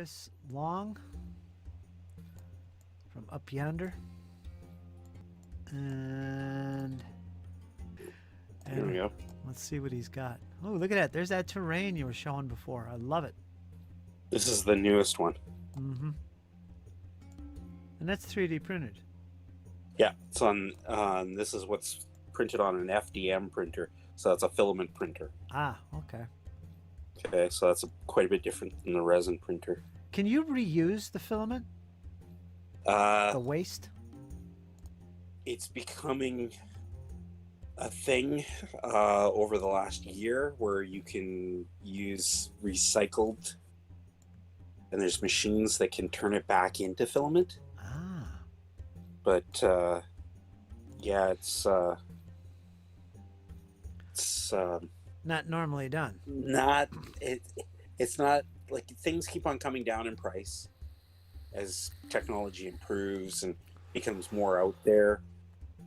Chris Long from Up Yonder. And There we go. let's see what he's got. Oh, look at that. There's that terrain you were showing before. I love it. This is the newest one. Mm-hmm. And that's 3D printed. Yeah, it's on. This is what's printed on an FDM printer, so that's a filament printer. Ah, okay. Okay, so that's quite a bit different than the resin printer. Can you reuse the filament? Uh, The waste? it's becoming a thing over the last year where you can use recycled, and there's machines that can turn it back into filament. Ah. But yeah, it's Not normally done. not it's not like things keep on coming down in price as technology improves and becomes more out there.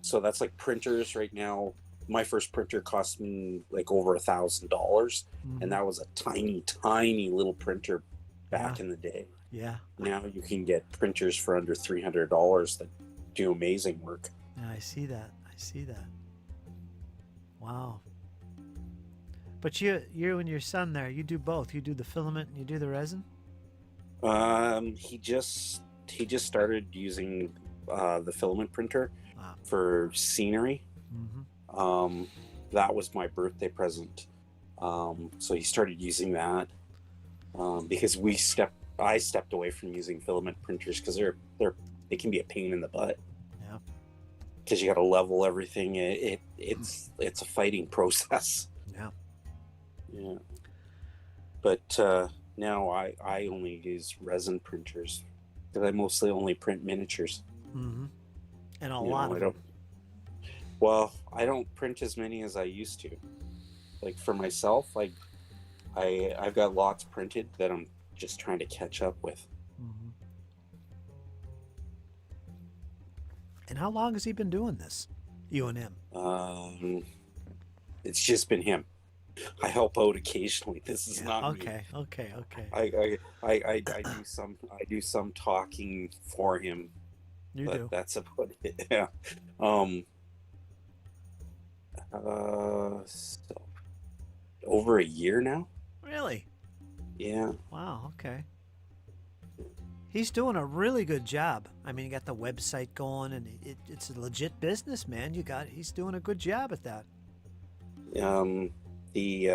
So that's like printers right now. My first printer cost me like over $1,000, and that was a tiny little printer back in the day. Yeah. Now you can get printers for under $300 that do amazing work. Yeah, I see that. I see that. Wow. But you and your son there, you do both. You do the filament and you do the resin? He just started using the filament printer for scenery. Mm-hmm. That was my birthday present. So he started using that because I stepped away from using filament printers because they can be a pain in the butt. Yeah. Because you got to level everything. It's a fighting process. Yeah. Yeah. But now I only use resin printers because I mostly only print miniatures. Mm-hmm. And a lot of them. Well, I don't print as many as I used to. Like for myself, I've got lots printed that I'm just trying to catch up with. Mm-hmm. And how long has he been doing this? You and him? It's just been him. I help out occasionally. This is not me. Okay. I do some talking for him. You do. That's about it. Yeah. So over a year now. Really? Yeah. Wow. Okay. He's doing a really good job. I mean, you got the website going, and it's a legit business, man. He's doing a good job at that. He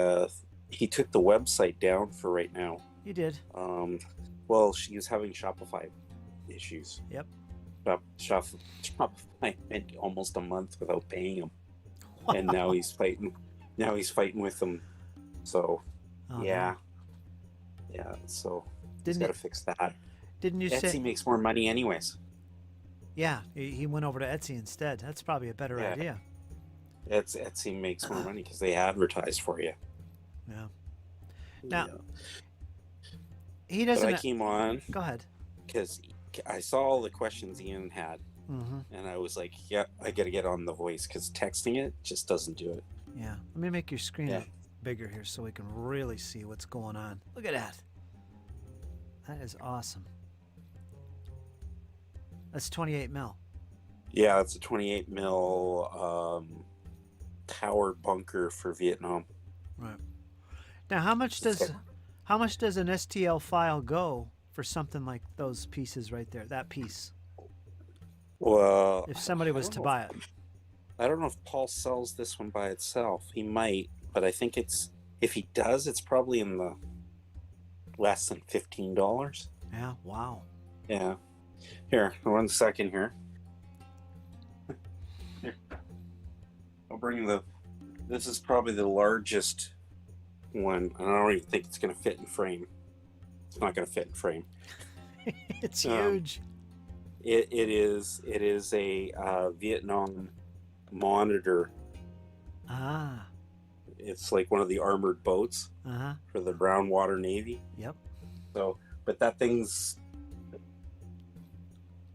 took the website down for right now. He did. Well, she was having Shopify issues. Yep. Shopify went almost a month without paying him, and now he's fighting. Now he's fighting with them. So, yeah. So he's got to fix that. Didn't you Etsy say makes more money anyways? Yeah, he went over to Etsy instead. That's probably a better idea. Etsy makes more money because they advertise for you. Yeah. Now, he doesn't. But I came on. Go ahead. Because I saw all the questions Ian had, and I was like, "Yeah, I got to get on the voice because texting it just doesn't do it." Yeah. Let me make your screen bigger here so we can really see what's going on. Look at that. That is awesome. That's 28 mil. Yeah, it's a 28 mil tower bunker for Vietnam. Right. Now, how much does an STL file go for something like those pieces right there? That piece. Well, if somebody was to buy it, I don't know if Paul sells this one by itself. He might, but I think if he does, it's probably in the less than $15. Yeah. Wow. Yeah. Here, 1 second here. Here. I'll bring this is probably the largest one. I don't even think it's going to fit in frame. It's not going to fit in frame. It's huge. It is a Vietnam monitor. Ah. It's like one of the armored boats for the Brown Water Navy. Yep. So, but that thing's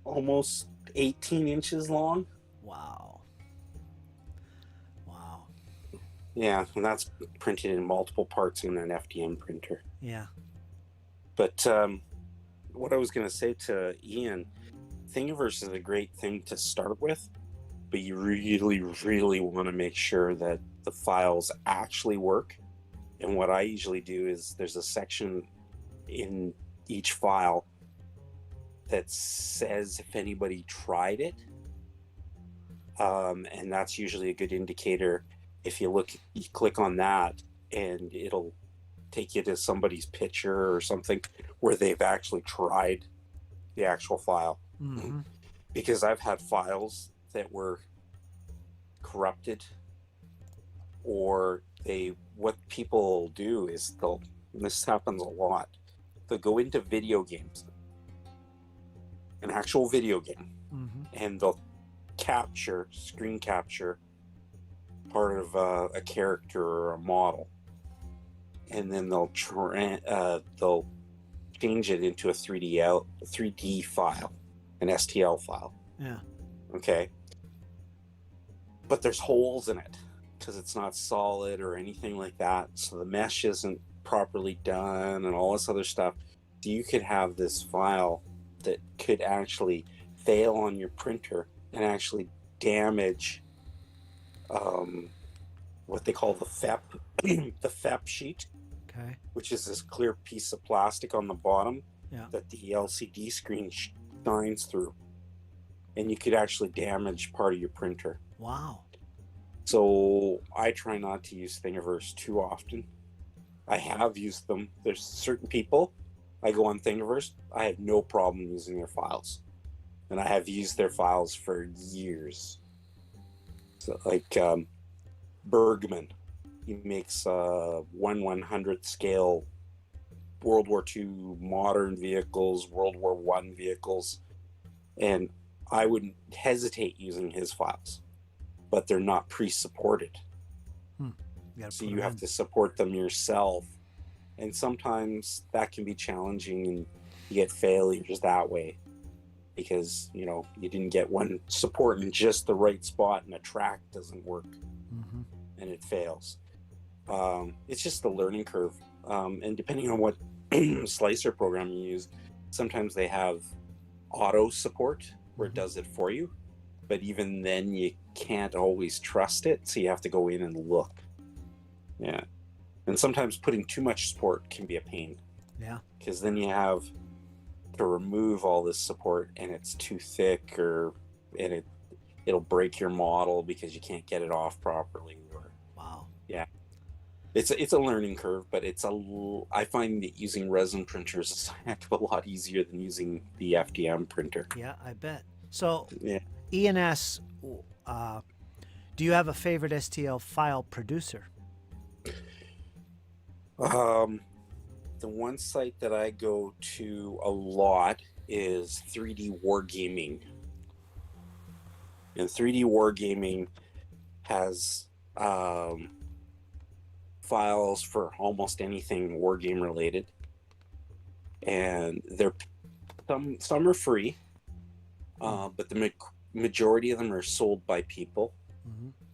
almost 18 inches long. Wow. Yeah, and that's printed in multiple parts in an FDM printer. Yeah. But what I was going to say to Ian, Thingiverse is a great thing to start with, but you really, really want to make sure that the files actually work. And what I usually do is there's a section in each file that says if anybody tried it. And that's usually a good indicator. If you click on that, and it'll take you to somebody's picture or something where they've actually tried the actual file. Mm-hmm. Because I've had files that were corrupted, or what people do is this happens a lot, they'll go into video games, an actual video game, Mm-hmm. and they'll screen capture part of a character or a model, and then they'll change it into a 3D file, an STL file. Yeah. Okay. But there's holes in it because it's not solid or anything like that. So the mesh isn't properly done and all this other stuff. So you could have this file that could actually fail on your printer and actually damage what they call the FEP, the FEP sheet. Okay. Which is this clear piece of plastic on the bottom, Yeah. that the LCD screen shines through. And you could actually damage part of your printer. Wow. So I try not to use Thingiverse too often. I have used them. There's certain people, I go on Thingiverse, I have no problem using their files. And I have used their files for years. So like Bergman, he makes 1/100th scale World War II modern vehicles, World War I vehicles, and I wouldn't hesitate using his files, but they're not pre-supported. So you have to support them yourself, and sometimes that can be challenging, and you get failures that way because you didn't get one support in just the right spot, and a track doesn't work, and it fails. It's just a learning curve, and depending on what slicer program you use, sometimes they have auto support where it does it for you, but even then you can't always trust it, so you have to go in and look. Yeah. And sometimes putting too much support can be a pain. Yeah. Because then you have to remove all this support, and it's too thick, and it'll break your model because you can't get it off properly. Wow. Yeah. It's a learning curve, but I find that using resin printers is a heck of a lot easier than using the FDM printer. Yeah, I bet. So, yeah. Ian asks, do you have a favorite STL file producer? The one site that I go to a lot is 3D Wargaming. And 3D Wargaming has files for almost anything wargame related, and some are free, but the majority of them are sold by people.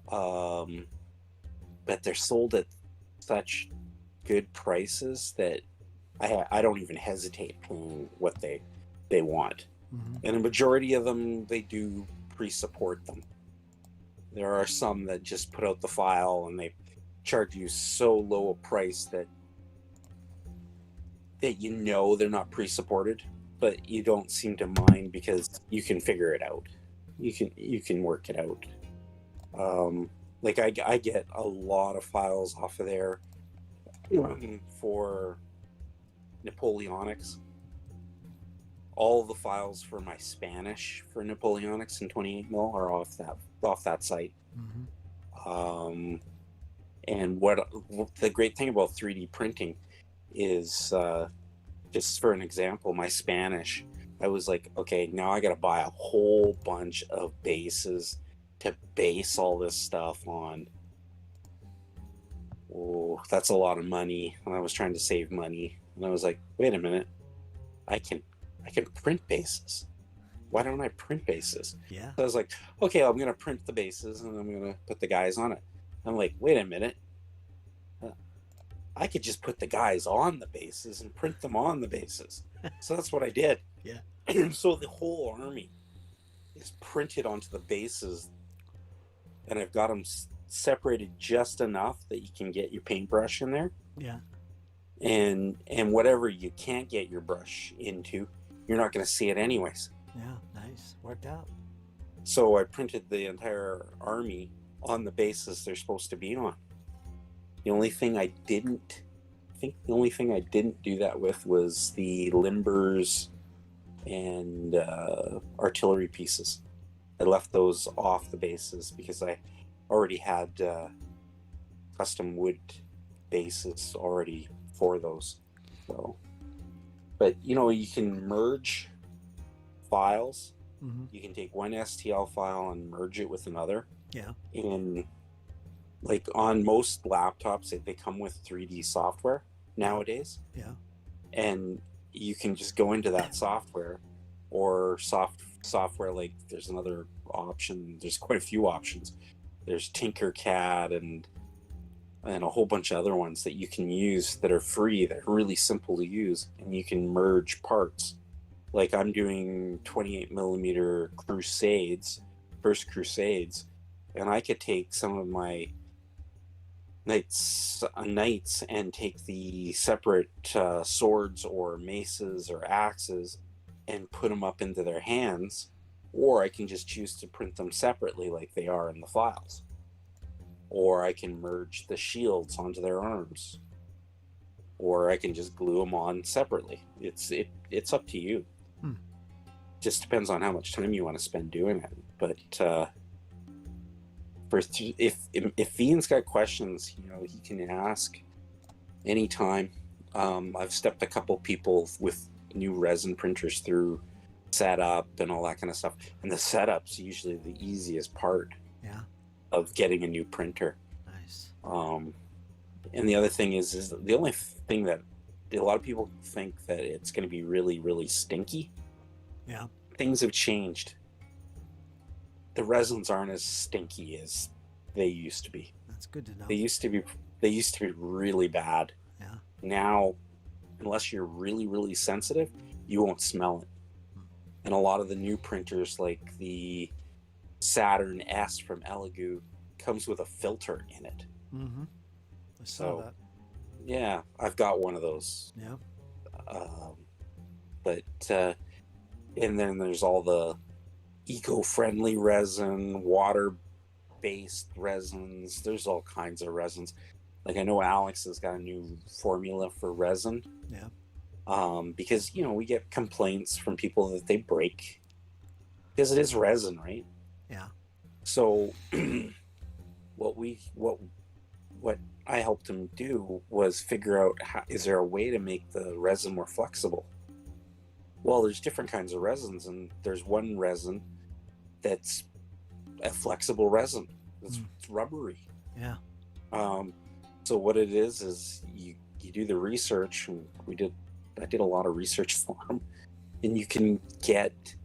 But they're sold at such good prices that I don't even hesitate paying what they want. And a majority of them, they do pre-support them. There are some that just put out the file and they charge you so low a price that they're not pre-supported, but you don't seem to mind because you can figure it out. You can work it out. Like I get a lot of files off of there for Napoleonics. All the files for my Spanish for Napoleonics in 28mm are off that site. And what the great thing about 3D printing is, just for an example, my Spanish, I was like, okay, now I got to buy a whole bunch of bases to base all this stuff on. Oh, that's a lot of money. And I was trying to save money, and I was like, wait a minute, I can print bases. Why don't I print bases? Yeah. So I was like, okay, I'm gonna print the bases and I'm gonna put the guys on it. I'm like, wait a minute, I could just put the guys on the bases and print them on the bases. So that's what I did. Yeah. So the whole army is printed onto the bases, and I've got them separated just enough that you can get your paintbrush in there. Yeah. And whatever you can't get your brush into, you're not going to see it anyways. Yeah. Nice. Worked out. So I printed the entire army on the bases they're supposed to be on. The only thing I didn't do that with was the limbers and artillery pieces. I left those off the bases because I already had custom wood bases already for those. So, but you know, you can merge files. Mm-hmm. You can take one STL file and merge it with another. Yeah. And like on most laptops, they come with 3D software nowadays. Yeah. And you can just go into that software, or software, like there's another option. There's quite a few options. There's Tinkercad and a whole bunch of other ones that you can use that are free, that are really simple to use, and you can merge parts. Like I'm doing 28mm First Crusades, and I could take some of my knights and take the separate swords or maces or axes and put them up into their hands, or I can just choose to print them separately like they are in the files, or I can merge the shields onto their arms, or I can just glue them on separately. It's up to you. Just depends on how much time you want to spend doing it. But if Ian's got questions, you know, he can ask anytime. I've stepped a couple people with new resin printers through setup and all that kind of stuff, and the setup's usually the easiest part. Yeah. Of getting a new printer. Nice. And the other thing is the only thing that a lot of people think that it's going to be really, really stinky. Yeah. Things have changed. The resins aren't as stinky as they used to be. That's good to know. They used to be really bad. Yeah. Now, unless you're really, really sensitive, you won't smell it. And a lot of the new printers, like the Saturn S from Elegoo, comes with a filter in it. Mm-hmm. I saw that. Yeah, I've got one of those. Yeah. And then there's all the eco-friendly resin, water-based resins. There's all kinds of resins. Like I know Alex has got a new formula for resin. Yeah. Because, you know, we get complaints from people that they break because it is resin, right? Yeah. So what I helped him do was figure out is there a way to make the resin more flexible? Well, there's different kinds of resins, and there's one resin that's a flexible resin. It's rubbery. Yeah. So what it is you do the research, and I did a lot of research for him, and you can get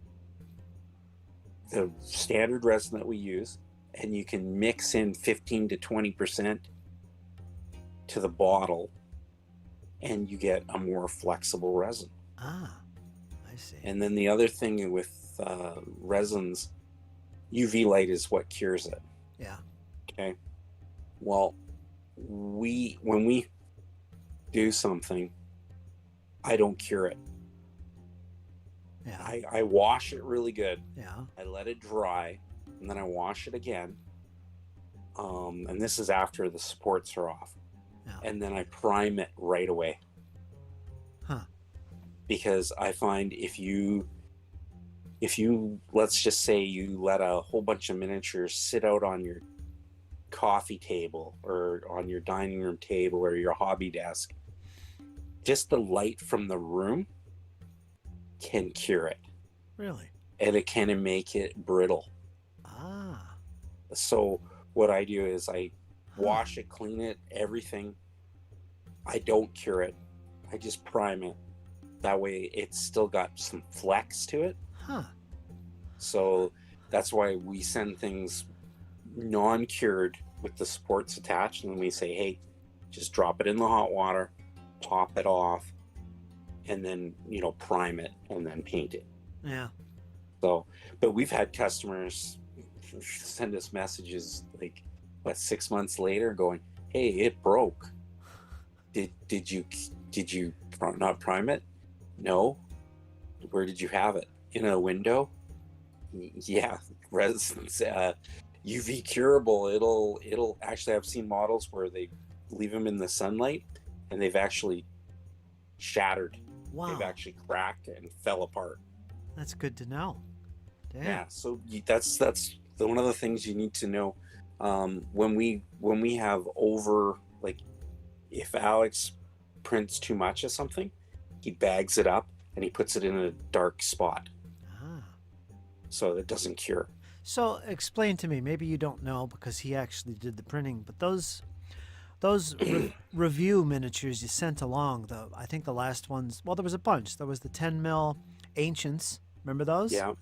the standard resin that we use, and you can mix in 15 to 20% to the bottle, and you get a more flexible resin. Ah, I see. And then the other thing with resins, UV light is what cures it. Yeah. Okay. Well, when we do something, I don't cure it. Yeah. I wash it really good. Yeah. I let it dry, and then I wash it again. And this is after the supports are off. Yeah. And then I prime it right away. Huh. Because I find if you let's just say you let a whole bunch of miniatures sit out on your coffee table or on your dining room table or your hobby desk, just the light from the room can cure it. Really? And it can make it brittle. Ah. So what I do is I wash it, clean it, everything. I don't cure it. I just prime it. That way it's still got some flex to it. Huh. So that's why we send things non-cured with the supports attached, and we say, hey, Just drop it in the hot water, top it off, and then, prime it and then paint it. Yeah. So, but we've had customers send us messages like, 6 months later going, hey, it broke. Did you not prime it? No. Where did you have it? In a window? Yeah, resins, UV curable. It'll actually, I've seen models where they leave them in the sunlight and they've actually shattered. Wow. They've actually cracked and fell apart. That's good to know. Damn. Yeah, so that's one of the things you need to know. When we have over, like, if Alex prints too much of something, he bags it up and he puts it in a dark spot so it doesn't cure. So explain to me, maybe you don't know because he actually did the printing, but those review miniatures you sent along, I think the last ones, well, there was a bunch. There was the 10 mil Ancients, remember those? Yeah.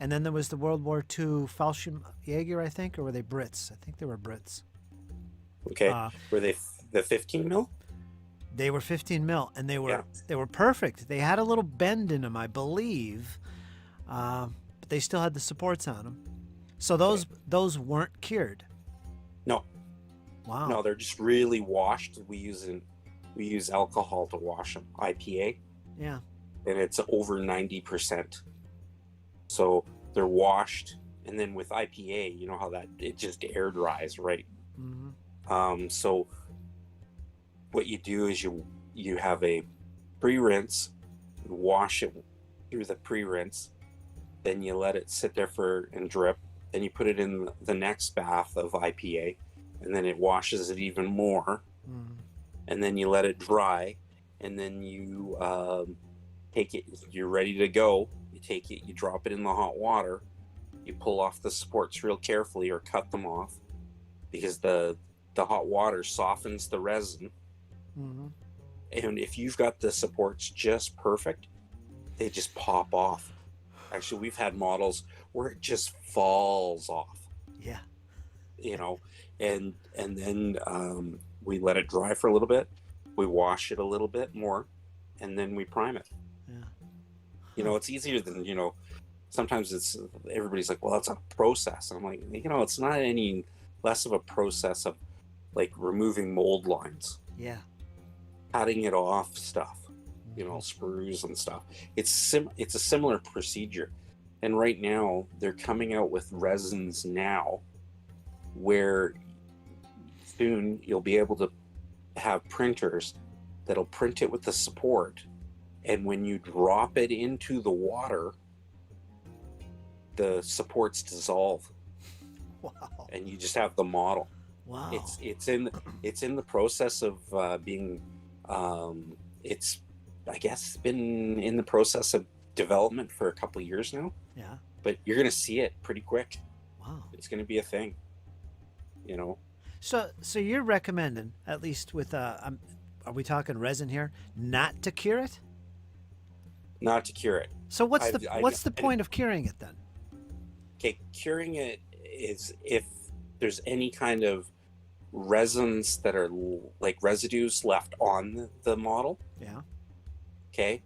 And then there was the World War II Fallschirmjäger, I think, or were they Brits? I think they were Brits. Okay. Were they the 15 mil? They were 15 mil, and they were perfect. They had a little bend in them, I believe, but they still had the supports on them. So those weren't cured. No. Wow. No, they're just really washed. We use alcohol to wash them, IPA. Yeah. And it's over 90%. So they're washed, and then with IPA, you know how that it just air dries, right? Mm-hmm. So what you do is you have a pre-rinse, you wash it through the pre-rinse, then you let it sit there and drip, then you put it in the next bath of IPA, and then it washes it even more, and then you let it dry, and then you take it, you're ready to go. You take it, you drop it in the hot water, you pull off the supports real carefully or cut them off, because the hot water softens the resin. Mm-hmm. And if you've got the supports just perfect, they just pop off. Actually, we've had models where it just falls off. Yeah. And then we let it dry for a little bit, we wash it a little bit more, and then we prime it. Yeah. It's easier than, sometimes everybody's like, well, that's a process. And I'm like, it's not any less of a process of, like, removing mold lines. Yeah. Cutting it off stuff, sprues and stuff. It's a similar procedure. And right now they're coming out with resins now where soon you'll be able to have printers that'll print it with the support, and when you drop it into the water, the supports dissolve. Wow. And you just have the model. Wow. It's in the process of being it's, I guess, been in the process of development for a couple of years now. Yeah. But you're going to see it pretty quick. Wow. It's going to be a thing. So you're recommending, at least with are we talking resin here, not to cure it? Not to cure it. So what's the point of curing it then? Okay, curing it is if there's any kind of resins that are like residues left on the model. Yeah. Okay.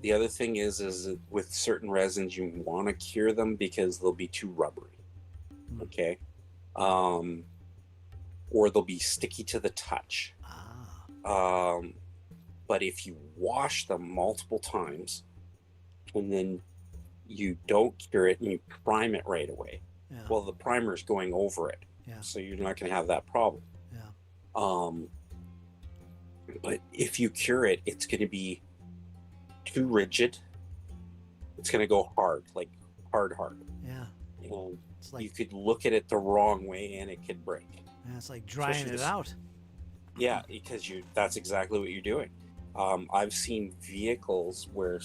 The other thing is with certain resins, you want to cure them because they'll be too rubbery. Okay. Or they'll be sticky to the touch. But if you wash them multiple times and then you don't cure it and you prime it right away, well, the primer is going over it. Yeah. So you're not going to have that problem. Yeah. But if you cure it, it's going to be too rigid. It's going to go hard, like hard. Yeah. It's like, you could look at it the wrong way and it could break. Yeah, it's like drying it out. Yeah, because that's exactly what you're doing. I've seen vehicles where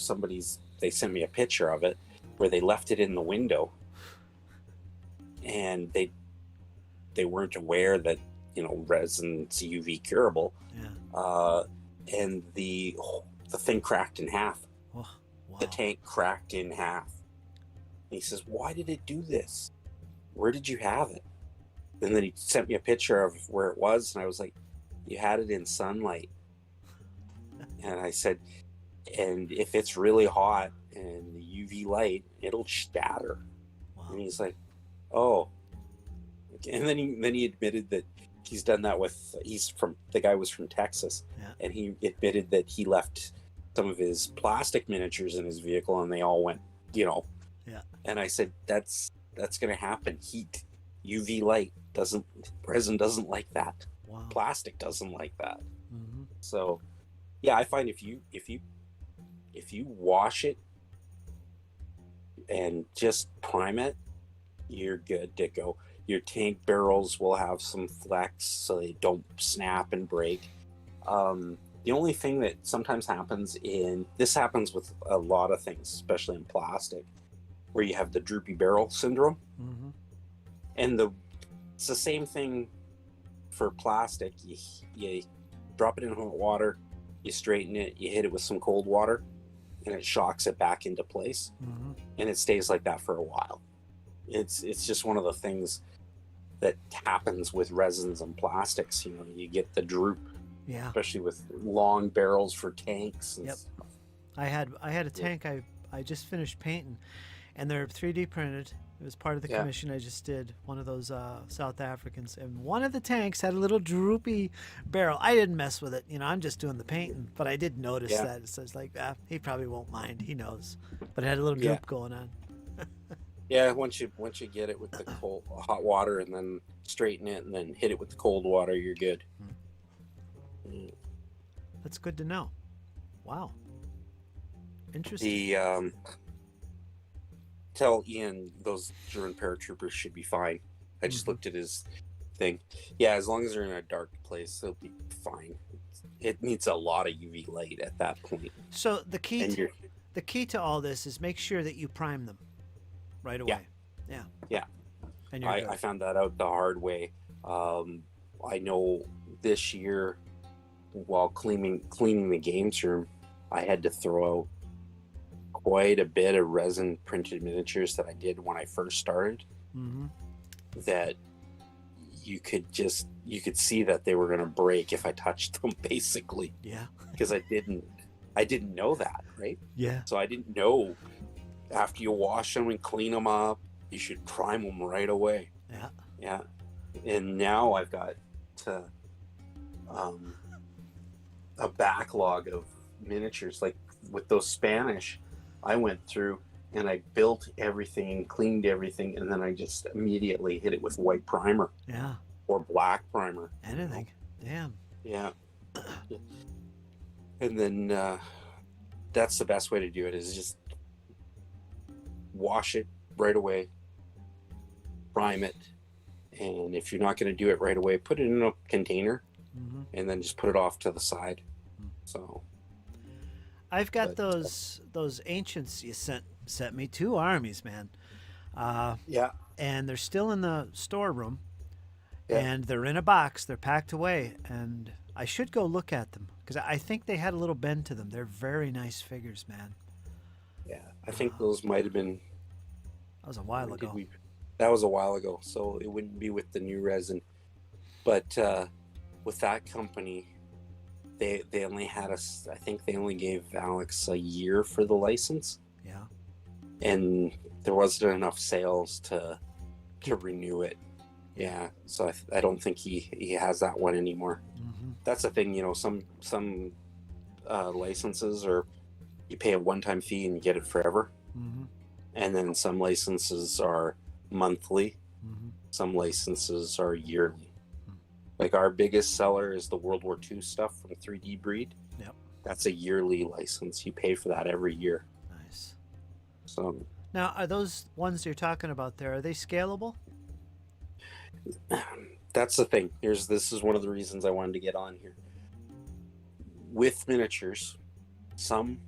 they sent me a picture of it where they left it in the window and they weren't aware that resin's UV curable. Yeah. And the thing cracked in half. Oh, wow. The tank cracked in half. And he says, why did it do this? Where did you have it? And then he sent me a picture of where it was, and I was like, You had it in sunlight. And I said, and if it's really hot and the UV light, it'll shatter. Wow. And he's like, oh. And then he admitted that he's done that with, the guy was from Texas. Yeah. And he admitted that he left some of his plastic miniatures in his vehicle and they all went, Yeah. And I said, that's going to happen. Heat, UV light resin doesn't like that. Wow. Plastic doesn't like that. Mm-hmm. So, yeah, I find if you wash it and just prime it, you're good to go. Your tank barrels will have some flex so they don't snap and break. The only thing that sometimes happens this happens with a lot of things, especially in plastic, where you have the droopy barrel syndrome. Mm-hmm. And it's the same thing for plastic. You drop it in hot water, you straighten it, you hit it with some cold water, and it shocks it back into place. Mm-hmm. And it stays like that for a while. It's just one of the things that happens with resins and plastics. You get the droop, especially with long barrels for tanks. And stuff. I had a tank I just finished painting, and they're 3D printed. It was part of the commission I just did, one of those South Africans. And one of the tanks had a little droopy barrel. I didn't mess with it. I'm just doing the painting. But I did notice that. So it's like, he probably won't mind. He knows. But it had a little droop going on. Yeah, once you get it with the hot water and then straighten it and then hit it with the cold water, you're good. That's good to know. Wow. Interesting. Tell Ian those German paratroopers should be fine. I just looked at his thing. Yeah, as long as they're in a dark place, they'll be fine. It needs a lot of UV light at that point. So the key to all this is make sure that you prime them right away. Yeah. And I found that out the hard way. I know this year while cleaning the games room, I had to throw out quite a bit of resin printed miniatures that I did when I first started. Mm-hmm. That you could see that they were going to break if I touched them, basically. Yeah. Because I didn't know that, right? Yeah. So I didn't know after you wash them and clean them up, you should prime them right away. Yeah. Yeah. And now I've got a backlog of miniatures. Like with those Spanish, I went through and I built everything, cleaned everything, and then I just immediately hit it with white primer. Yeah. Or black primer. Anything. Damn. Yeah. And then that's the best way to do it, is just wash it right away, prime it, and if you're not going to do it right away, put it in a container, and then just put it off to the side. So I've got those ancients you sent me, 2 armies, man. And they're still in the storeroom, and they're in a box. They're packed away, and I should go look at them because I think they had a little bend to them. They're very nice figures, man. Yeah, I think those might have been. That was a while ago. That was a while ago, so it wouldn't be with the new resin. But with that company, they only had us. I think they only gave Alex a year for the license. Yeah. And there wasn't enough sales to renew it. Yeah, so I don't think he has that one anymore. That's the thing, some licenses are, you pay a one-time fee and you get it forever. And then some licenses are monthly. Some licenses are yearly. Like our biggest seller is the World War II stuff from 3D Breed. Yep. That's a yearly license. You pay for that every year. Nice. So now, are those ones you're talking about there, are they scalable? That's the thing. This is one of the reasons I wanted to get on here. With miniatures, some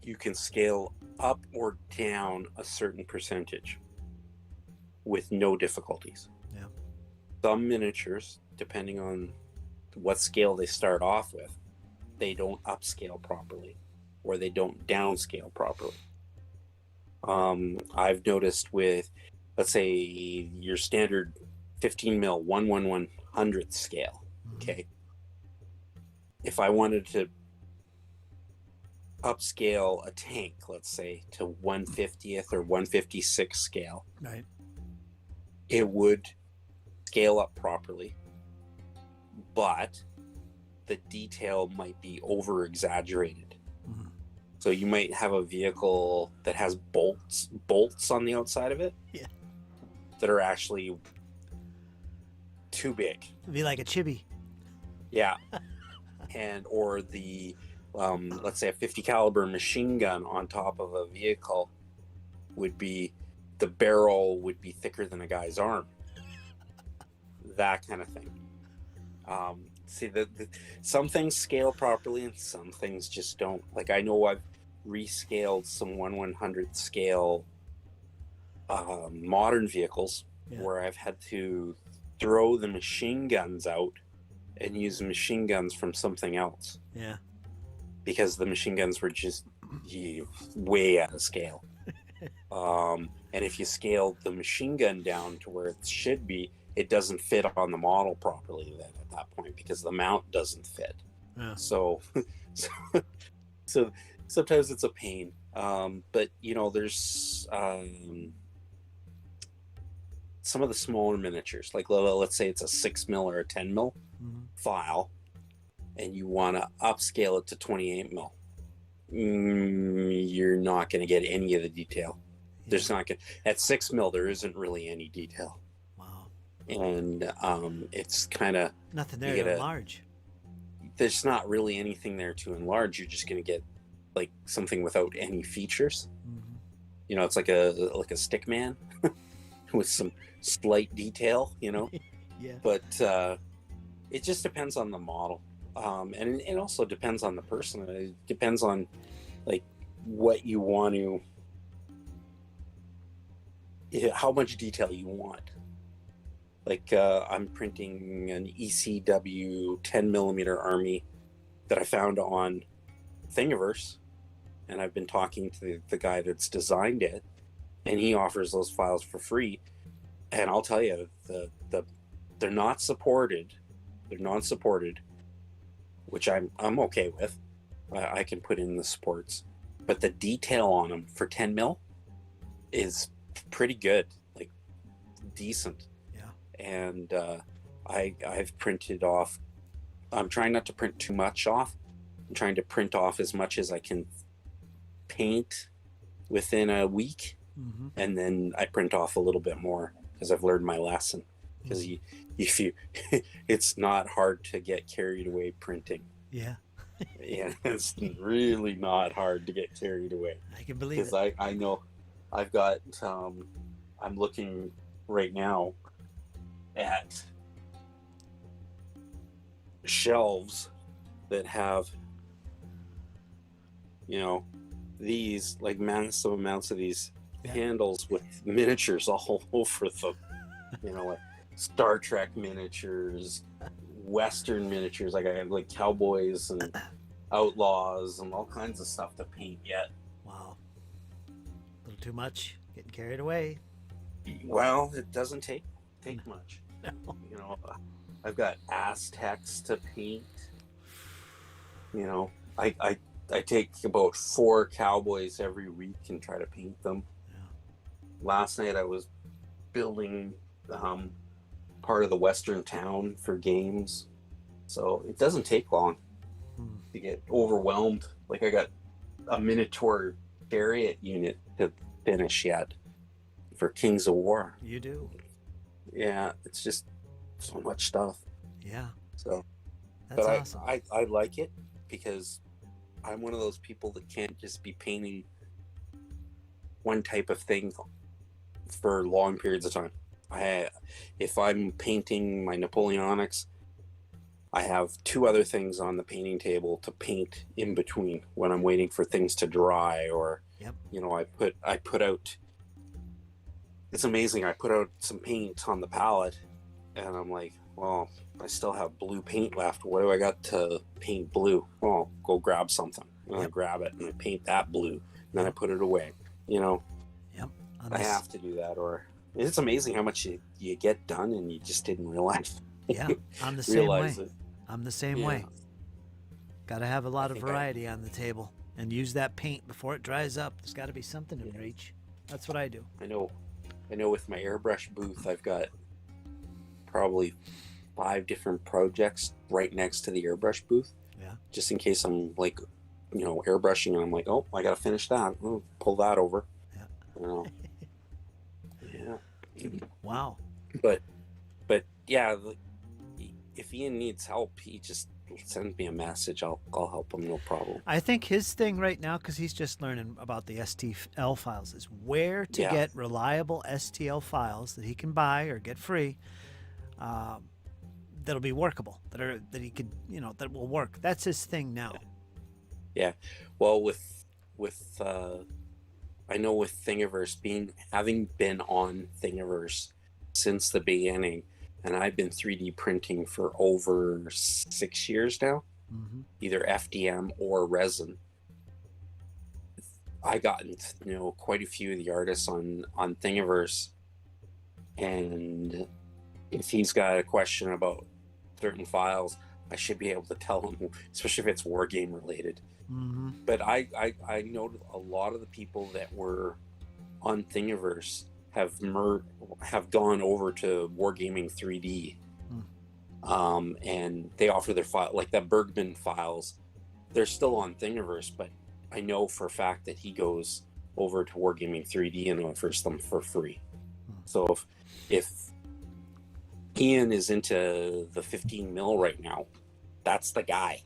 you can scale up or down a certain percentage with no difficulties. Yeah. Some miniatures, depending on what scale they start off with, they don't upscale properly or they don't downscale properly. I've noticed with, let's say, your standard 15 mil 1/1/100th scale, Okay. If I wanted to upscale a tank, let's say, to 150th or 156 scale, Right. it would scale up properly, but the detail might be over exaggerated. Mm-hmm. So you might have a vehicle that has bolts on the outside of it, Yeah. that are actually too big. It'd be like a chibi. Yeah. And or the let's say a 50 caliber machine gun on top of a vehicle would be, the barrel would be thicker than a guy's arm. That kind of thing. See, some things scale properly and some things just don't. Like, I know I've rescaled some 1/100th scale modern vehicles, Yeah. where I've had to throw the machine guns out and use machine guns from something else, Yeah. because the machine guns were just way out of scale. And if you scale the machine gun down to where it should be, it doesn't fit on the model properly then at that point, because the mount doesn't fit. Yeah. So sometimes it's a pain. But there's some of the smaller miniatures, like let's say it's a 6 mil or a 10 mil Mm-hmm. file, and you want to upscale it to 28 mil. You're not going to get any of the detail. Yeah. There's not going at 6 mil. There isn't really any detail. Wow. And it's kind of, Nothing there you to get enlarge. there's not really anything there to enlarge. You're just going to get like something without any features. Mm-hmm. It's like a stick man with some slight detail. Yeah. But it just depends on the model, and it also depends on the person. It depends on like what you want to, how much detail you want. Like I'm printing an ECW 10 millimeter Army that I found on Thingiverse, and I've been talking to the guy that's designed it, and he offers those files for free. And I'll tell you, they're not supported. They're non-supported, which I'm okay with. I can put in the supports, but the detail on them for 10 mil is pretty good, like decent. Yeah. And I've printed off. I'm trying not to print too much off. I'm trying to print off as much as I can paint within a week, Mm-hmm. and then I print off a little bit more, because I've learned my lesson. Because it's not hard to get carried away printing. Yeah. Yeah, it's really not hard to get carried away. I can believe it. Because I know I've got, I'm looking right now at shelves that have, these like massive amounts of these handles with miniatures all over them. Like Star Trek miniatures, Western miniatures, like I have like cowboys and outlaws and all kinds of stuff to paint yet. Wow. A little too much. Getting carried away. Well, it doesn't take much. No. I've got Aztecs to paint. I take about 4 cowboys every week and try to paint them. Yeah. Last night I was building part of the western town for games, so it doesn't take long to get overwhelmed. Like, I got a Minotaur chariot unit to finish yet for Kings of War. You do. Yeah, it's just so much stuff. Yeah. So That's but awesome. I like it, because I'm one of those people that can't just be painting one type of thing for long periods of time. If I'm painting my Napoleonics, I have 2 other things on the painting table to paint in between when I'm waiting for things to dry, or Yep. I put out. It's amazing. I put out some paint on the palette, and I'm like, well, I still have blue paint left. What do I got to paint blue? Well, go grab something. And I grab it and I paint that blue, and then I put it away. Yep. I have to do that, or it's amazing how much you get done and you just didn't realize. Yeah, I'm the same way. It. I'm the same Yeah. way. Got to have a lot of think variety on the table and use that paint before it dries up. There's got to be something in Yeah. reach. That's what I do. I know with my airbrush booth, I've got probably 5 different projects right next to the airbrush booth. Yeah. Just in case I'm like, airbrushing and I'm like, oh, I got to finish that. Pull that over. Yeah. Yeah. Wow. But yeah, if Ian needs help, he just sends me a message. I'll help him, no problem. I think his thing right now, because he's just learning about the STL files, is where to get reliable STL files that he can buy or get free, that'll be workable, that he could, that will work. That's his thing now. Yeah. Well, with I know with Thingiverse, having been on Thingiverse since the beginning, and I've been 3D printing for over 6 years now, either FDM or resin. I gotten to know quite a few of the artists on Thingiverse, and if he's got a question about certain files, I should be able to tell him, especially if it's wargame related. But I know a lot of the people that were on Thingiverse have gone over to Wargaming 3D, and they offer their file, like that Bergman files. They're still on Thingiverse, but I know for a fact that he goes over to Wargaming 3D and offers them for free. So if Ian is into the 15 mil right now, that's the guy.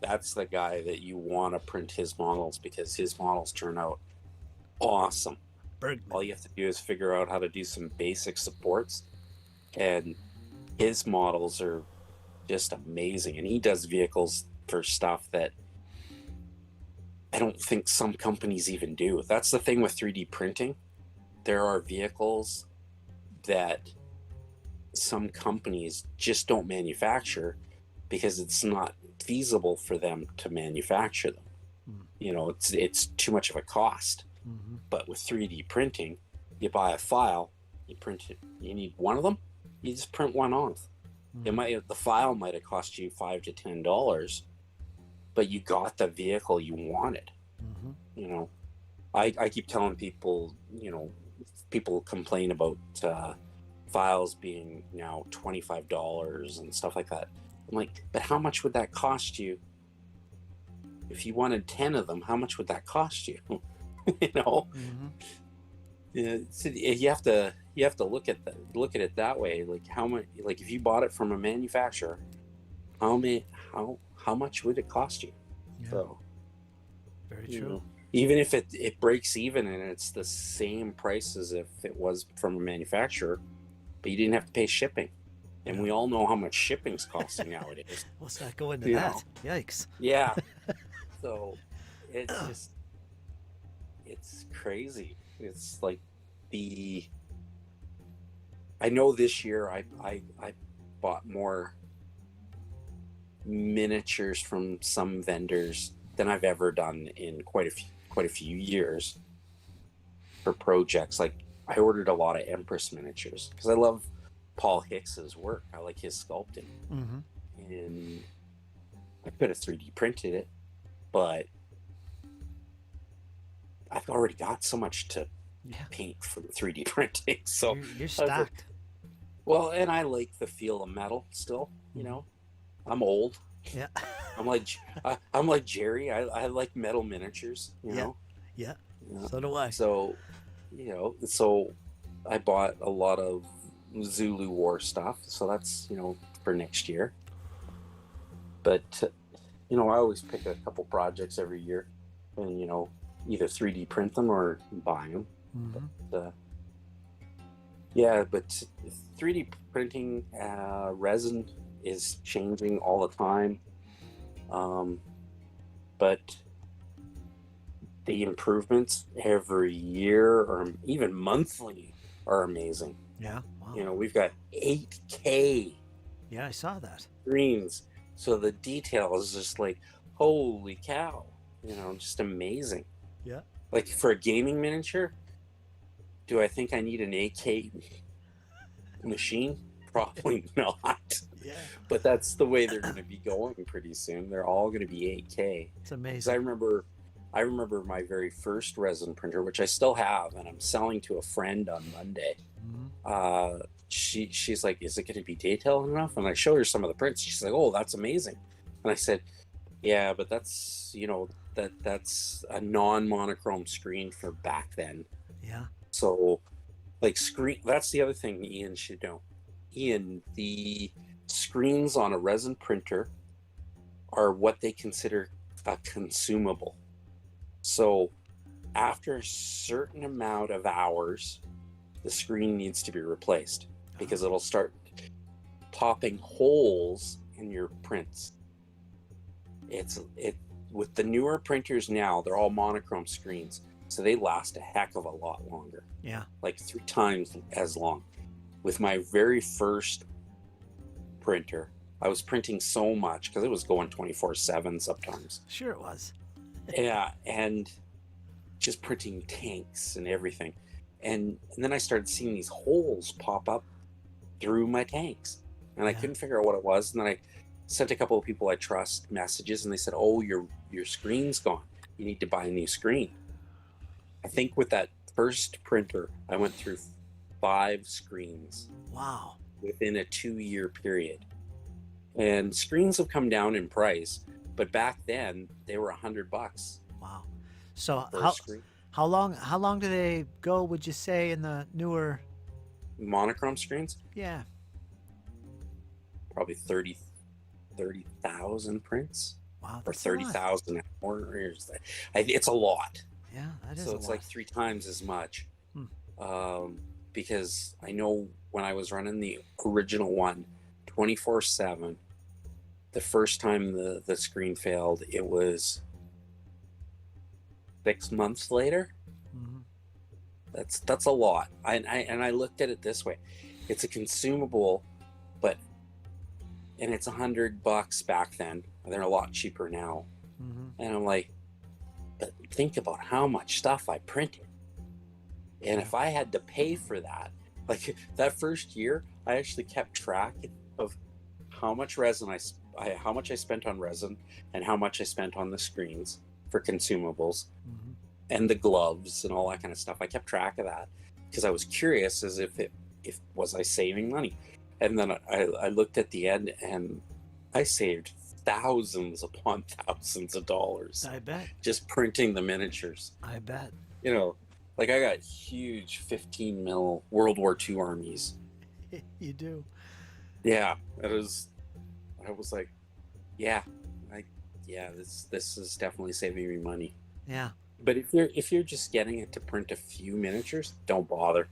That's the guy that you want to print his models, because his models turn out awesome. Bergman. All you have to do is figure out how to do some basic supports, and his models are just amazing. And he does vehicles for stuff that I don't think some companies even do. That's the thing with 3D printing. There are vehicles that some companies just don't manufacture because it's not feasible for them to manufacture them. It's too much of a cost. But with 3D printing, you buy a file, you print it. You need one of them, you just print one off. The file might have cost you $5 to $10, but you got the vehicle you wanted. I keep telling people, people complain about files being now $25 and stuff like that. I'm like, but how much would that cost you? If you wanted 10 of them, how much would that cost you? So you have to look at it that way. Like how much? Like if you bought it from a manufacturer, how much would it cost you? Yeah. So very true. Even if it breaks even and it's the same price as if it was from a manufacturer, but you didn't have to pay shipping. And we all know how much shipping's costing nowadays. Let's not go into that. Yikes. Yeah. So it's crazy. It's like I know this year I bought more miniatures from some vendors than I've ever done in quite a few years for projects. Like I ordered a lot of Empress miniatures because I love Paul Hicks's work. I like his sculpting. And I could have 3D printed it, but I've already got so much to paint for 3D printing. So you're stocked. Well, and I like the feel of metal still. I'm old. Yeah. I'm like Jerry. I like metal miniatures. Yeah. So do I. So, so I bought a lot of Zulu War stuff. So that's for next year. But I always pick a couple projects every year, and either 3D print them or buy them. But 3D printing resin is changing all the time. But the improvements every year or even monthly are amazing. Yeah. Wow. We've got 8K. Yeah, I saw that. Screens. So the detail is just like, holy cow, just amazing. Yeah. Like for a gaming miniature, do I think I need an 8K machine? Probably not. Yeah. But that's the way they're going to be going pretty soon. They're all going to be 8K. It's Because I amazing. remember my very first resin printer, which I still have, and I'm selling to a friend on Monday. Mm-hmm. She's like, is it going to be detailed enough? And I show her some of the prints. She's like, oh, that's amazing. And I said, yeah, but that's, that's a non-monochrome screen for back then. Yeah. So like that's the other thing Ian should know. Ian, the screens on a resin printer are what they consider a consumable. So after a certain amount of hours, the screen needs to be replaced because it'll start popping holes in your prints. With the newer printers now, they're all monochrome screens, so they last a heck of a lot longer. Yeah. Like 3 times as long. With my very first printer, I was printing so much because it was going 24/7 sometimes. Sure it was. Yeah, and just printing tanks and everything. And then I started seeing these holes pop up through my tanks. And I couldn't figure out what it was. And then I sent a couple of people I trust messages, and they said, oh, your screen's gone. You need to buy a new screen. I think with that first printer, I went through 5 screens. Wow. Within a 2-year period. And screens have come down in price, but back then they were $100. Wow. So how long do they go, would you say, in the newer monochrome screens? Yeah. Probably 30,000 prints. Wow. Or 30,000 hours. It's a lot. Yeah, that is so a it's lot. like 3 times as much. Because I know when I was running the original one 24/7, the first time the screen failed, it was 6 months later. Mm-hmm. That's a lot. And I looked at it this way: it's a consumable, and it's $100 back then. They're a lot cheaper now. Mm-hmm. And I'm like, but think about how much stuff I printed. And if I had to pay for that, like that first year, I actually kept track of how much resin how much I spent on resin and how much I spent on the screens for consumables and the gloves and all that kind of stuff. I kept track of that because I was curious as if was I saving money. And then I looked at the end and I saved thousands upon thousands of dollars. I bet. Just printing the miniatures. I bet. Like I got huge 15 mil World War II armies. You do. Yeah, I was like, this is definitely saving me money. Yeah. But if you're just getting it to print a few miniatures, don't bother.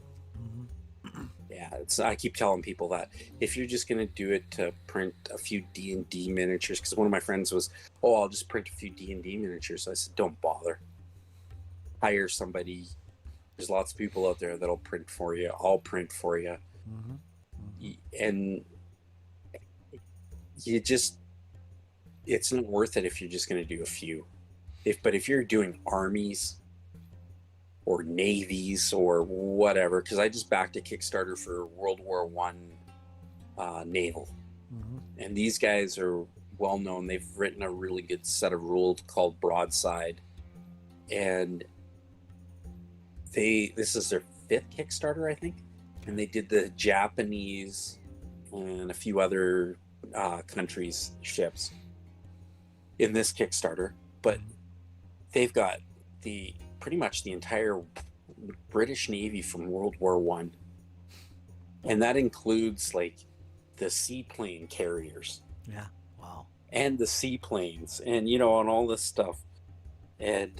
Yeah, I keep telling people that if you're just gonna do it to print a few D&D miniatures, because one of my friends was, I'll just print a few D&D miniatures. So I said, don't bother. Hire somebody. There's lots of people out there that'll print for you. I'll print for you. And it's not worth it if you're just gonna do a few. But if you're doing armies or navies or whatever, because I just backed a Kickstarter for World War I naval. And these guys are well known. They've written a really good set of rules called Broadside. And this is their 5th Kickstarter, I think. And they did the Japanese and a few other countries' ships in this Kickstarter. But they've got pretty much the entire British Navy from World War I. And that includes like the seaplane carriers. Yeah. Wow. And the seaplanes and, and all this stuff. And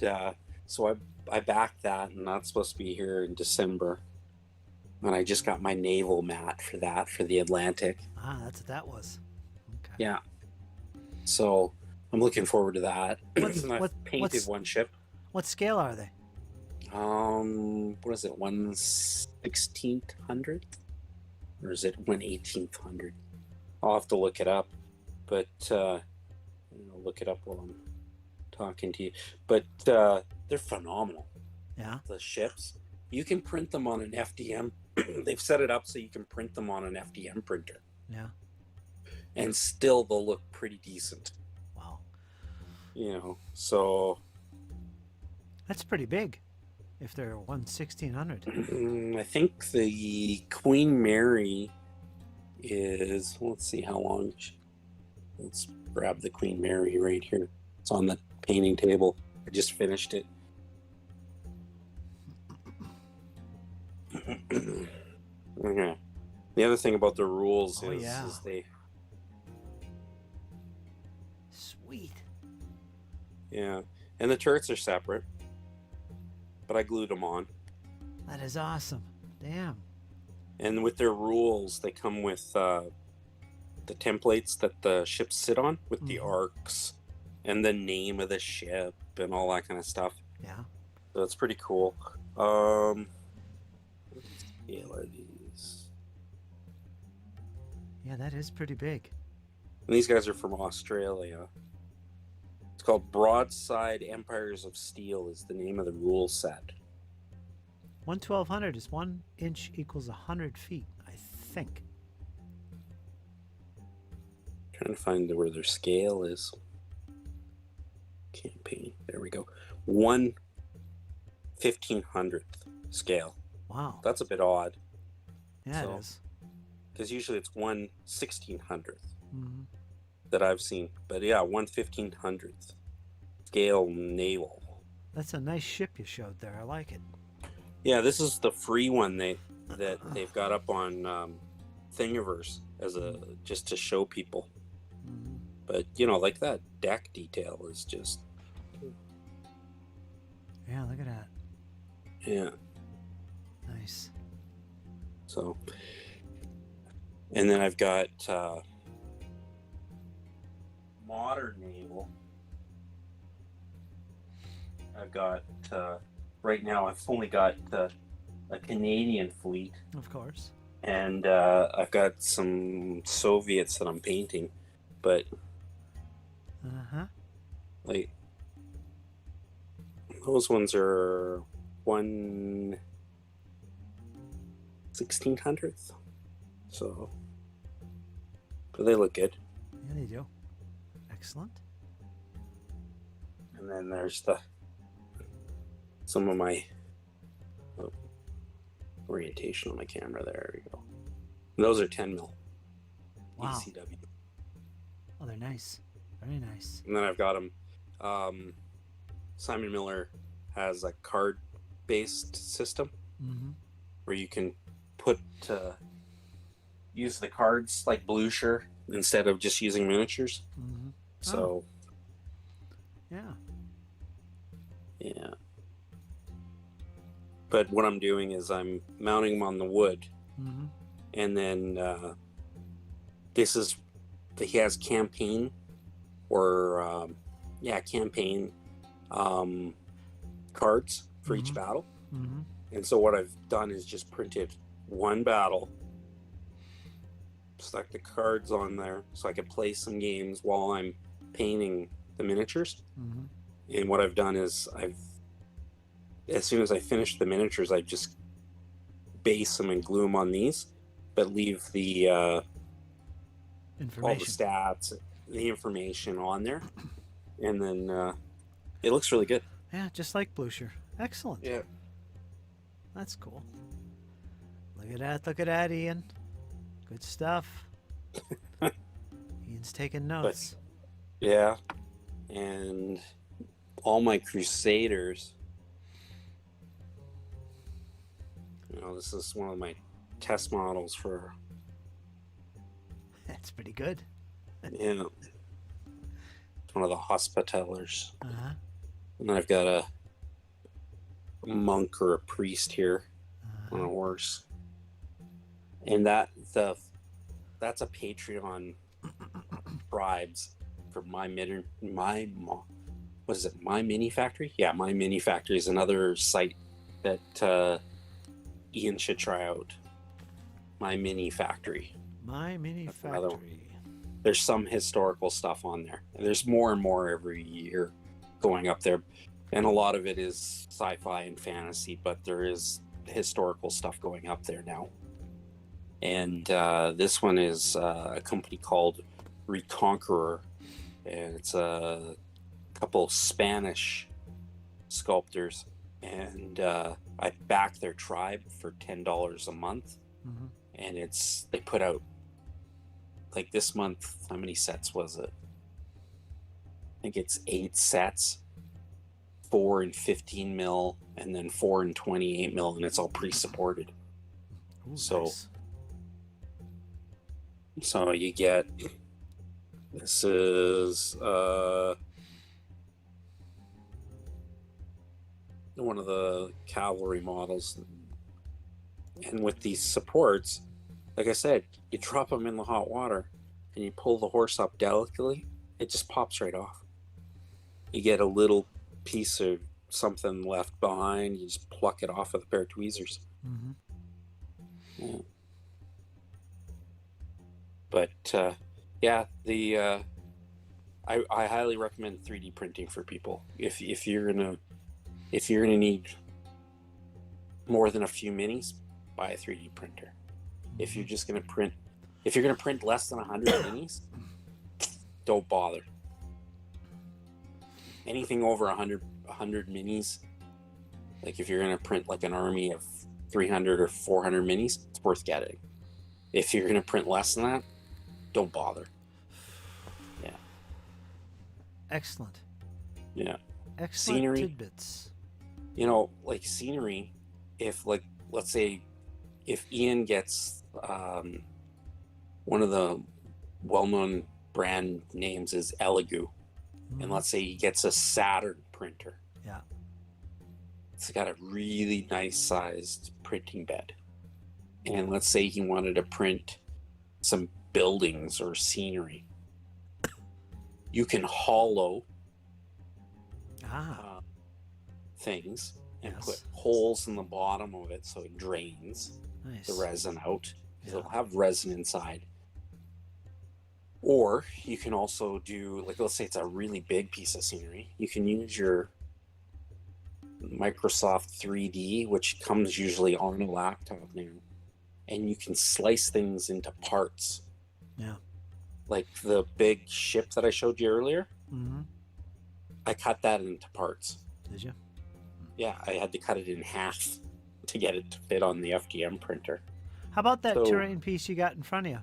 so I backed that, and that's supposed to be here in December. And I just got my naval mat for the Atlantic. That's what that was. Okay. Yeah. So I'm looking forward to that. I've painted one ship. What scale are they? What is it? 1/1600? Or is it 1/1800? I'll have to look it up. But look it up while I'm talking to you. But they're phenomenal. Yeah. The ships. You can print them on an FDM. They've set it up so you can print them on an FDM printer. Yeah. and still they'll look pretty decent. Wow. You know, so That's pretty big if they're 1600. I think the Queen Mary is, let's see how long. Let's grab the Queen Mary right here. It's on the painting table. I just finished it. Okay. The other thing about the rules is they... Sweet. Yeah. And the turrets are separate. But I glued them on. That is awesome. Damn. And with their rules, they come with the templates that the ships sit on, with the arcs and the name of the ship and all that kind of stuff. Yeah. So it's pretty cool. What scale are these? Yeah, that is pretty big. And these guys are from Australia. It's called Broadside Empires of Steel is the name of the rule set. 1200 is 1 inch equals 100 feet, I think. Trying to find where their scale is. Campaign. There we go. 1/1500th scale. Wow. That's a bit odd. Yeah, it is. Because usually it's 1/1600th Mm-hmm. that I've seen. But yeah, 1/1500th scale naval. That's a nice ship you showed there. I like it. Yeah, this is the free one that they've got up on Thingiverse as just to show people. Mm-hmm. But you know, like that deck detail is just... Yeah, look at that. Yeah. Nice. So, and then I've got modern naval. I've got right now. I've only got a Canadian fleet, Of course. and I've got some Soviets that I'm painting, but like those ones are 1/1600th. So, but they look good. Yeah, they do. Excellent. And then there's some of my orientation on my camera. There we go. And those are 10 mil. Wow. ECW. Oh, they're nice. Very nice. And then I've got them. Simon Miller has a card-based system where you can use the cards like Blucher instead of just using miniatures. So, yeah. But what I'm doing is I'm mounting them on the wood, and then he has campaign campaign cards for each battle. And so what I've done is just printed one battle, stuck the cards on there so I could play some games while I'm painting the miniatures. And what I've done is as soon as I finish the miniatures, I just base them and glue them on these, but leave the all the stats, the information on there, and then it looks really good. Yeah, just like Blucher. Excellent. Yeah. That's cool. Look at that, Ian. Good stuff. Ian's taking notes. But, yeah. And all my Crusaders, this is one of my test models for... That's pretty good. Yeah. It's one of the Hospitallers. Uh-huh. And then I've got a monk or a priest here on a horse. And that's a Patreon bribes for my Mini Factory? Yeah, My Mini Factory is another site that Ian should try out. My Mini Factory. My Mini That's another one. Factory. There's some historical stuff on there. And there's more and more every year going up there. And a lot of it is sci-fi and fantasy, but there is historical stuff going up there now. And this one is a company called Reconqueror, and it's a couple Spanish sculptors, and I back their tribe for $10 a month, and they put out, like, this month, how many sets was it? I think it's 8 sets, 4 and 15 mil, and then 4 and 28 mil, and it's all pre-supported. Ooh, So nice. so you get, this is one of the cavalry models, and with these supports, like I said, you drop them in the hot water and you pull the horse up delicately, it just pops right off. You get a little piece of something left behind, you just pluck it off with a pair of tweezers. Yeah. But yeah, I highly recommend 3D printing for people. If you're gonna need more than a few minis, buy a 3D printer. If you're just gonna print, if you're gonna print less than 100 minis, don't bother. Anything over 100 minis, like if you're gonna print like an army of 300 or 400 minis, it's worth getting. If you're gonna print less than that, don't bother. Yeah. Excellent. Yeah. Excellent Scenery. tidbits. You know, like scenery, if, like, let's say if Ian gets one of the well-known brand names is Elegoo, and let's say he gets a Saturn printer. Yeah. It's got a really nice sized printing bed. And let's say he wanted to print some buildings or scenery. You can hollow things and put holes in the bottom of it so it drains the resin out. It'll have resin inside. Or you can also do, like, let's say it's a really big piece of scenery. You can use your Microsoft 3D, which comes usually on a laptop now, and you can slice things into parts. Yeah. Like the big ship that I showed you earlier, I cut that into parts. Did you? Yeah, I had to cut it in half to get it to fit on the FDM printer. How about that terrain piece you got in front of you?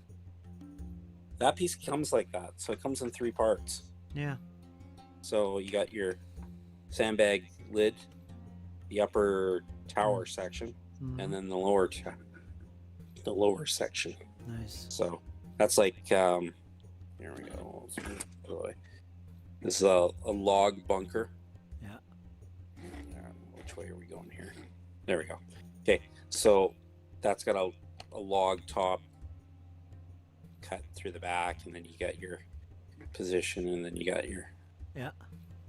That piece comes like that, so it comes in 3 parts. Yeah. So you got your sandbag lid, the upper tower section, and then the lower section. Nice. So that's like, here we go. This is a log bunker. Yeah. Which way are we going here? There we go. Okay, so that's got a log top cut through the back, and then you got your position, and then you got your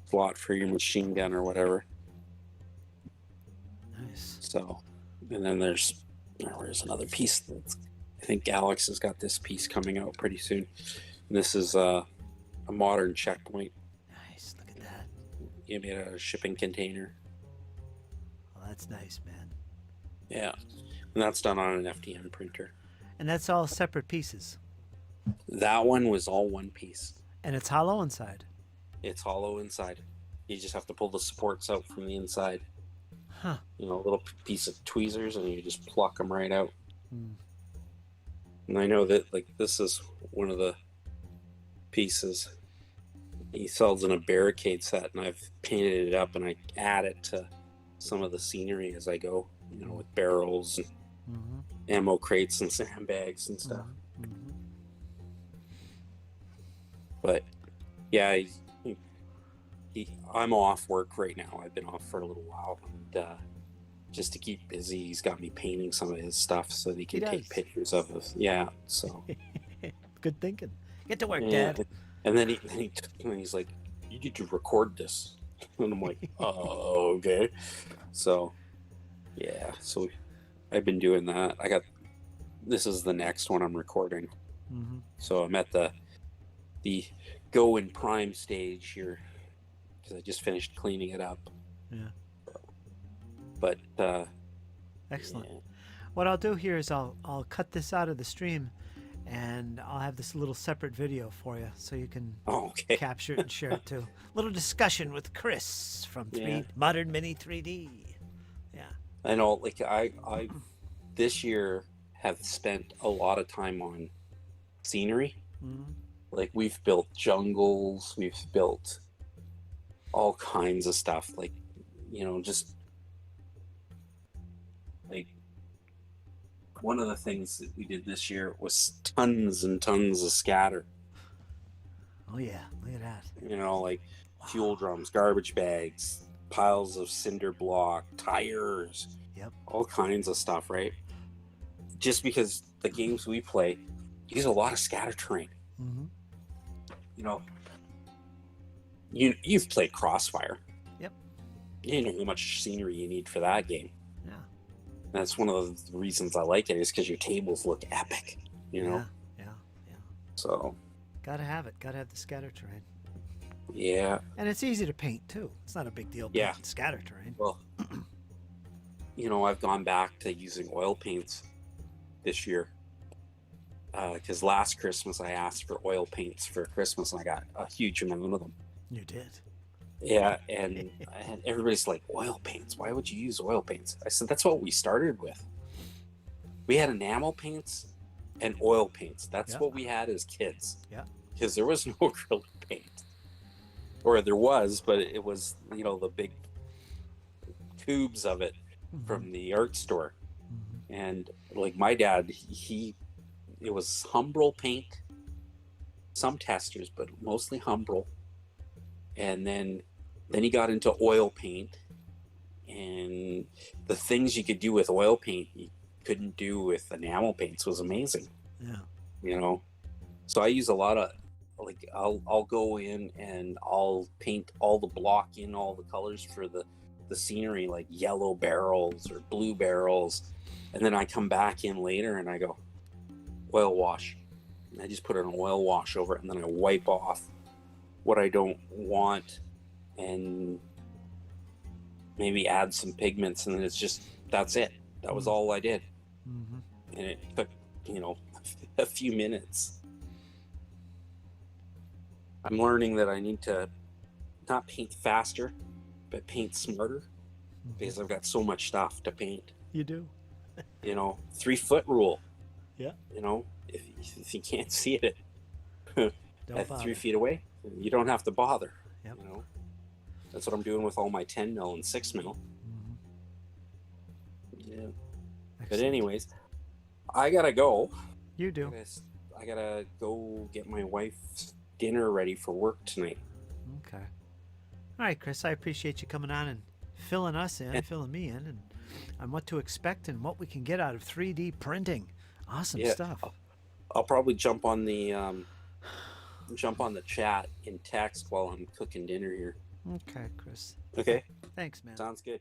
slot for your machine gun or whatever. Nice. So, and then there's another piece that's, I think Alex has got this piece coming out pretty soon. And this is a modern checkpoint. Nice. Look at that. You made a shipping container. Well, that's nice, man. Yeah, and that's done on an FDM printer. And that's all separate pieces. That one was all one piece. And it's hollow inside. It's hollow inside. You just have to pull the supports out from the inside. Huh. You know, a little piece of tweezers, and you just pluck them right out. And I know that, like, this is one of the pieces he sells in a barricade set, and I've painted it up, and I add it to some of the scenery as I go, you know, with barrels and ammo crates and sandbags and stuff. But yeah, I'm off work right now. I've been off for a little while, and just to keep busy, he's got me painting some of his stuff so that he can take pictures of it. Yeah, so good thinking. Get to work, Dad. And then he's like, "You need to record this," and I'm like, "Oh, okay." So yeah, so I've been doing that. This is the next one I'm recording. So I'm at the go in prime stage here because I just finished cleaning it up. Yeah. But excellent. Yeah. What I'll do here is I'll cut this out of the stream, and I'll have this little separate video for you so you can Oh, okay. capture it and share it too. Little discussion with Chris from Yeah. Modern Mini 3D. Yeah. I know, like I this year have spent a lot of time on scenery. Mm-hmm. Like we've built jungles, we've built all kinds of stuff. Like, just like one of the things that we did this year was tons and tons of scatter. Oh yeah, look at that. Like fuel drums, garbage bags, piles of cinder block, tires, Yep. all kinds of stuff, right? Just because the games we play use a lot of scatter terrain. Mm-hmm. You've played Crossfire. Yep. You know how much scenery you need for that game. Yeah. That's one of the reasons I like it, is because your tables look epic. Yeah. So. Gotta have it. Gotta have the scatter terrain. Yeah. And it's easy to paint too. It's not a big deal Yeah. painting scatter terrain. Well, I've gone back to using oil paints this year. Because last Christmas I asked for oil paints for Christmas, and I got a huge amount of them. You did. Yeah, and everybody's like, oil paints? Why would you use oil paints? I said, that's what we started with. We had enamel paints and oil paints. That's what we had as kids. Yeah. Because there was no acrylic paint. Or there was, but it was, the big tubes of it from the art store. Mm-hmm. And like my dad, it was Humbrol paint, some testers, but mostly Humbrol. And then he got into oil paint, and the things you could do with oil paint you couldn't do with enamel paints was amazing. Yeah. So I use a lot of, like, I'll go in and I'll paint all the block in all the colors for the scenery, like yellow barrels or blue barrels, and then I come back in later and I go oil wash, and I just put an oil wash over it, and then I wipe off what I don't want and maybe add some pigments, and then that's it. That was all I did. Mm-hmm. And it took a few minutes. I'm learning that I need to not paint faster but paint smarter, because I've got so much stuff to paint. You do. 3-foot rule. Yeah. If you can't see it at bother. 3 feet away, you don't have to bother. Yep. That's what I'm doing with all my 10 mil and 6 mil. Mm-hmm. Yeah. But Excellent. anyways, I gotta go. You do. I gotta go get my wife's dinner ready for work tonight. Okay. All right, Chris, I appreciate you coming on and filling us in, filling me in, and what to expect and what we can get out of 3D printing. Awesome stuff. I'll probably jump on the chat in text while I'm cooking dinner here. Okay, Chris. Okay. Thanks, man. Sounds good.